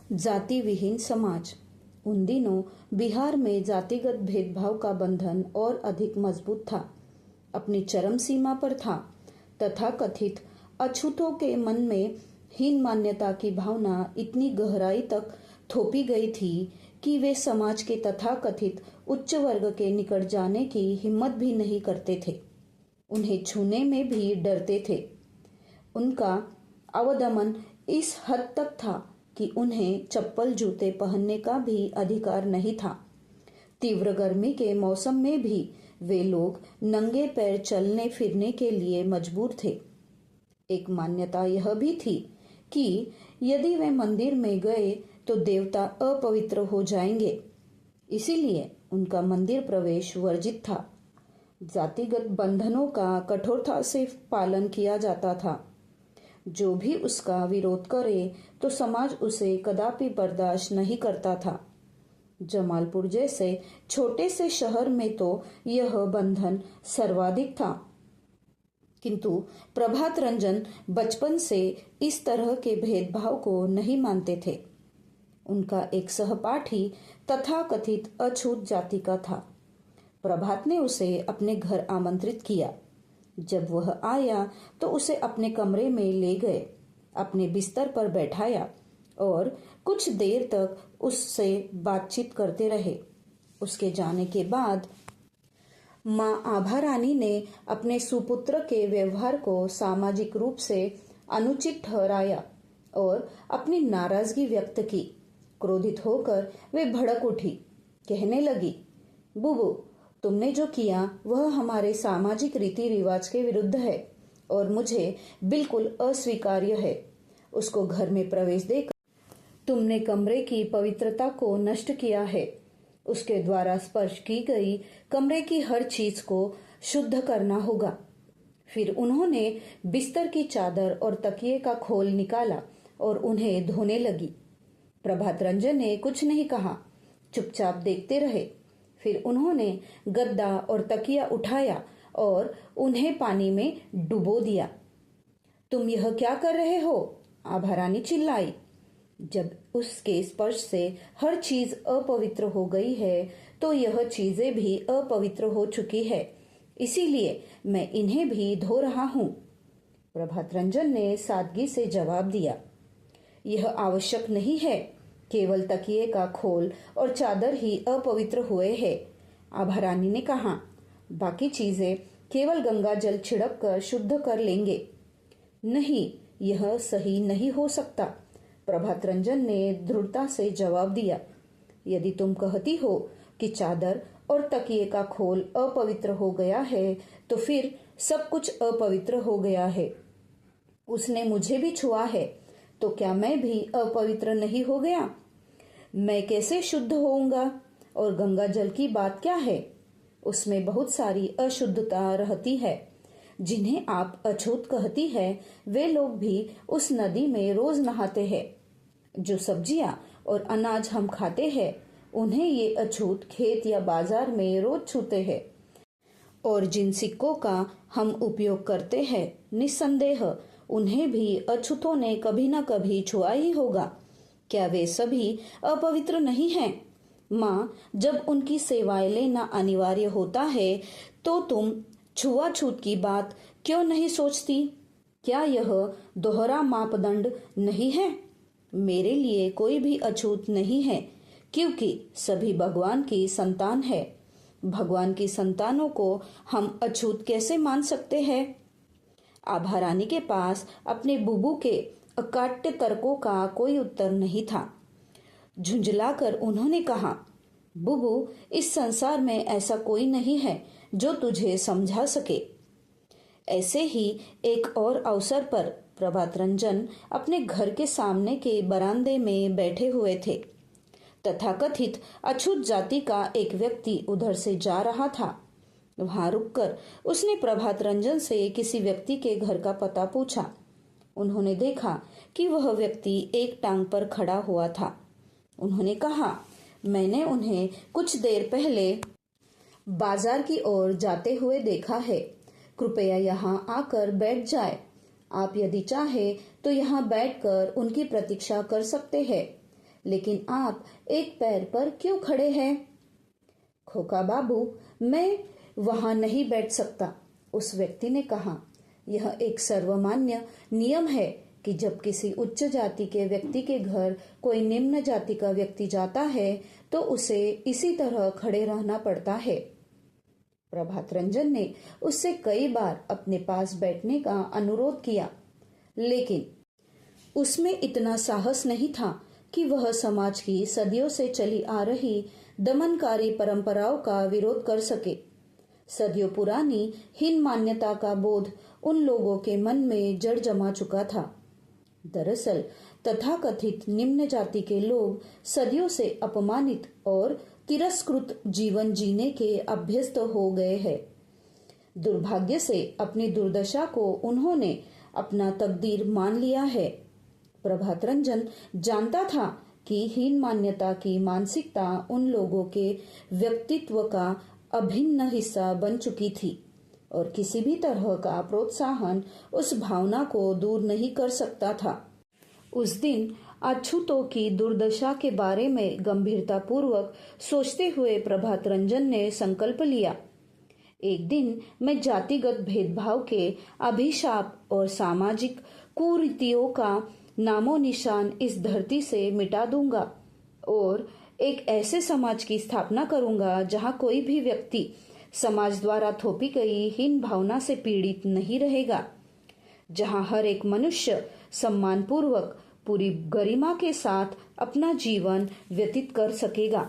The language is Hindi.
जाति विहीन समाज। उन दिनों बिहार में जातिगत भेदभाव का बंधन और अधिक मजबूत था, अपनी चरम सीमा पर था। तथाकथित अछूतों के मन में हीन मान्यता की भावना इतनी गहराई तक थोपी गई थी कि वे समाज के तथाकथित उच्च वर्ग के निकट जाने की हिम्मत भी नहीं करते थे, उन्हें छूने में भी डरते थे। उनका अवदमन इस हद तक था कि उन्हें चप्पल जूते पहनने का भी अधिकार नहीं था। तीव्र गर्मी के मौसम में भी वे लोग नंगे पैर चलने फिरने के लिए मजबूर थे। एक मान्यता यह भी थी कि यदि वे मंदिर में गए तो देवता अपवित्र हो जाएंगे, इसीलिए उनका मंदिर प्रवेश वर्जित था। जातिगत बंधनों का कठोरता से पालन किया जाता था। जो भी उसका विरोध करे तो समाज उसे कदापि बर्दाश्त नहीं करता था। जमालपुर जैसे छोटे से शहर में तो यह बंधन सर्वाधिक था, किंतु प्रभात रंजन बचपन से इस तरह के भेदभाव को नहीं मानते थे। उनका एक सहपाठी तथाकथित अछूत जाति का था। प्रभात ने उसे अपने घर आमंत्रित किया। जब वह आया तो उसे अपने कमरे में ले गए, अपने बिस्तर पर बैठाया और कुछ देर तक उससे बातचीत करते रहे। उसके जाने के बाद माँ आभा रानी ने अपने सुपुत्र के व्यवहार को सामाजिक रूप से अनुचित ठहराया और अपनी नाराजगी व्यक्त की। क्रोधित होकर वे भड़क उठी, कहने लगी, बुबू, तुमने जो किया वह हमारे सामाजिक रीति रिवाज के विरुद्ध है और मुझे बिल्कुल अस्वीकार्य है। उसको घर में प्रवेश देकर तुमने कमरे की पवित्रता को नष्ट किया है। उसके द्वारा स्पर्श की गई कमरे की हर चीज को शुद्ध करना होगा। फिर उन्होंने बिस्तर की चादर और तकिए का खोल निकाला और उन्हें धोने लगी। प्रभात रंजन ने कुछ नहीं कहा, चुपचाप देखते रहे। फिर उन्होंने गद्दा और तकिया उठाया और उन्हें पानी में डुबो दिया। तुम यह क्या कर रहे हो? आभा रानी चिल्लाई। जब उसके स्पर्श से हर चीज अपवित्र हो गई है तो यह चीजें भी अपवित्र हो चुकी है, इसीलिए मैं इन्हें भी धो रहा हूं। प्रभात रंजन ने सादगी से जवाब दिया, यह आवश्यक नहीं है, केवल तकिए का खोल और चादर ही अपवित्र हुए हैं। आभा रानी ने कहा, बाकी चीजें केवल गंगा जल छिड़क कर शुद्ध कर लेंगे। नहीं, यह सही नहीं हो सकता, प्रभात रंजन ने दृढ़ता से जवाब दिया। यदि तुम कहती हो कि चादर और तकिए का खोल अपवित्र हो गया है तो फिर सब कुछ अपवित्र हो गया है। उसने मुझे भी छुआ है तो क्या मैं भी अपवित्र नहीं हो गया? मैं कैसे शुद्ध होऊंगा? और गंगा जल की बात क्या है? उसमें बहुत सारी अशुद्धता रहती है। जिन्हें आप अछूत कहती है वे लोग भी उस नदी में रोज नहाते हैं। जो सब्जियां और अनाज हम खाते हैं उन्हें ये अछूत खेत या बाजार में रोज छूते हैं। और जिन सिक्कों का हम उपयोग करते हैं निस्संदेह उन्हें भी अछूतों ने कभी न कभी छुआ ही होगा। क्या वे सभी अपवित्र नहीं हैं? माँ, जब उनकी सेवाएं लेना अनिवार्य होता है तो तुम छुआछूत की बात क्यों नहीं सोचती? क्या यह दोहरा मापदंड नहीं है? मेरे लिए कोई भी अछूत नहीं है क्योंकि सभी भगवान की संतान है। भगवान की संतानों को हम अछूत कैसे मान सकते हैं? आभा रानी के पास अपने बुबू के अकाट्य तर्कों का कोई उत्तर नहीं था। झुंझलाकर उन्होंने कहा, बुबू, इस संसार में ऐसा कोई नहीं है जो तुझे समझा सके। ऐसे ही एक और अवसर पर प्रभात रंजन अपने घर के सामने के बरामदे में बैठे हुए थे। तथाकथित अछूत जाति का एक व्यक्ति उधर से जा रहा था। वहां रुककर उसने प्रभात रंजन से किसी व्यक्ति के घर का पता पूछा। उन्होंने देखा कि वह व्यक्ति एक टांग पर खड़ा हुआ था। उन्होंने कहा, मैंने उन्हें कुछ देर पहले बाजार की ओर जाते हुए देखा है। कृपया यहाँ आकर बैठ जाए। आप यदि चाहे तो यहाँ बैठकर उनकी प्रतीक्षा कर सकते हैं। लेकिन आप एक पैर पर क्यों खड़े हैं? खोका बाबू, मैं वहां नहीं बैठ सकता, उस व्यक्ति ने कहा। यह एक सर्वमान्य नियम है कि जब किसी उच्च जाति के व्यक्ति के घर कोई निम्न जाति का व्यक्ति जाता है तो उसे इसी तरह खड़े रहना पड़ता है। प्रभात रंजन ने उससे कई बार अपने पास बैठने का अनुरोध किया, लेकिन उसमें इतना साहस नहीं था कि वह समाज की सदियों से चली आ रही दमनकारी परंपराओं का विरोध कर सके। सदियों पुरानी हीन मान्यता का बोध उन लोगों के मन में जड़ जमा चुका था। दरअसल तथाकथित निम्न जाति के लोग सदियों से अपमानित और तिरस्कृत जीवन जीने के अभ्यस्त हो गए हैं। दुर्भाग्य से अपनी दुर्दशा को उन्होंने अपना तकदीर मान लिया है। प्रभात रंजन जानता था कि हीन मान्यता की मानसिकता उन लोगों के व्यक्तित्व का अभिन्न हिस्सा बन चुकी थी और किसी भी तरह का प्रोत्साहन उस भावना को दूर नहीं कर सकता था। उस दिन अछूतों की दुर्दशा के बारे में गंभीरतापूर्वक सोचते हुए प्रभात रंजन ने संकल्प लिया, एक दिन मैं जातिगत भेदभाव के अभिशाप और सामाजिक कुरीतियों का नामो निशान इस धरती से मिटा दूंगा और एक ऐसे समाज की स्थापना करूंगा जहां कोई भी व्यक्ति समाज द्वारा थोपी गई हीन भावना से पीड़ित नहीं रहेगा, जहां हर एक मनुष्य सम्मानपूर्वक पूरी गरिमा के साथ अपना जीवन व्यतीत कर सकेगा।